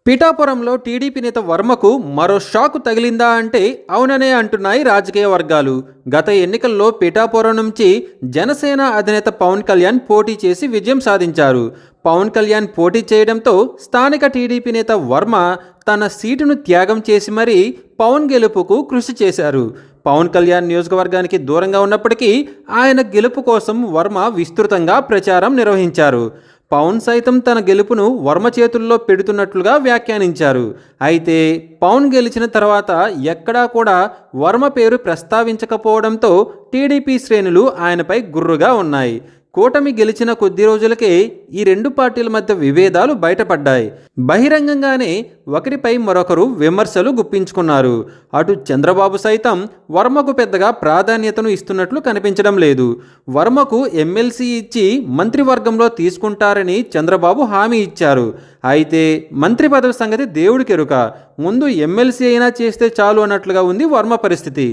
పిఠాపురంలో టీడీపీ నేత వర్మకు మరో షాకు తగిలిందా అంటే అవుననే అంటున్నాయి రాజకీయ వర్గాలు. గత ఎన్నికల్లో పిఠాపురం నుంచి జనసేన అధినేత పవన్ కళ్యాణ్ పోటీ చేసి విజయం సాధించారు. పవన్ కళ్యాణ్ పోటీ చేయడంతో స్థానిక టీడీపీ నేత వర్మ తన సీటును త్యాగం చేసి మరీ పవన్ గెలుపుకు కృషి చేశారు. పవన్ కళ్యాణ్ నియోజకవర్గానికి దూరంగా ఉన్నప్పటికీ ఆయన గెలుపు కోసం వర్మ విస్తృతంగా ప్రచారం నిర్వహించారు. పవన్ సైతం తన గెలుపును వర్మ చేతుల్లో పెడుతున్నట్లుగా వ్యాఖ్యానించారు. అయితే పవన్ గెలిచిన తర్వాత ఎక్కడా కూడా వర్మ పేరు ప్రస్తావించకపోవడంతో టీడీపీ శ్రేణులు ఆయనపై గుర్రుగా ఉన్నాయి. కూటమి గెలిచిన కొద్ది రోజులకే ఈ రెండు పార్టీల మధ్య విభేదాలు బయటపడ్డాయి. బహిరంగంగానే ఒకరిపై మరొకరు విమర్శలు గుప్పించుకున్నారు. అటు చంద్రబాబు సైతం వర్మకు పెద్దగా ప్రాధాన్యతను ఇస్తున్నట్లు కనిపించడం లేదు. వర్మకు ఎమ్మెల్సీ ఇచ్చి మంత్రివర్గంలో తీసుకుంటారని చంద్రబాబు హామీ ఇచ్చారు. అయితే మంత్రి పదవి సంగతి దేవుడికెరుక. ముందు ఎమ్మెల్సీ అయినా చేస్తే చాలు అన్నట్లుగా ఉంది వర్మ పరిస్థితి.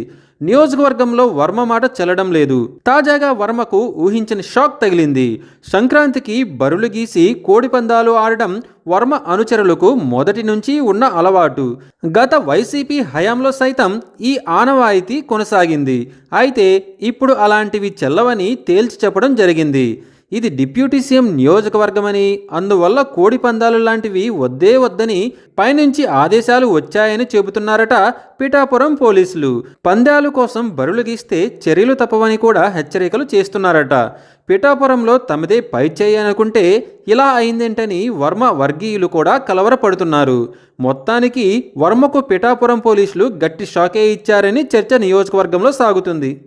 నియోజకవర్గంలో వర్మ మాట చెల్లడం లేదు. తాజాగా వర్మకు ఊహించని షాక్ తగిలింది. సంక్రాంతికి బరులు గీసి కోడిపందాలు ఆడడం వర్మ అనుచరులకు మొదటి నుంచి ఉన్న అలవాటు. గత వైసీపీ హయాంలో సైతం ఈ ఆనవాయితీ కొనసాగింది. అయితే ఇప్పుడు అలాంటివి చెల్లవని తేల్చి చెప్పడం జరిగింది. ఇది డిప్యూటీ సీఎం నియోజకవర్గమని, అందువల్ల కోడి పందాలు లాంటివి వద్దే వద్దని పైనుంచి ఆదేశాలు వచ్చాయని చెబుతున్నారట పిఠాపురం పోలీసులు. పందాలు కోసం బరులు గీస్తే చర్యలు తప్పవని కూడా హెచ్చరికలు చేస్తున్నారట. పిఠాపురంలో తమదే పై చేయి అనుకుంటే ఇలా అయిందేంటని వర్మ వర్గీయులు కూడా కలవరపడుతున్నారు. మొత్తానికి వర్మకు పిఠాపురం పోలీసులు గట్టి షాకే ఇచ్చారని చర్చ నియోజకవర్గంలో సాగుతుంది.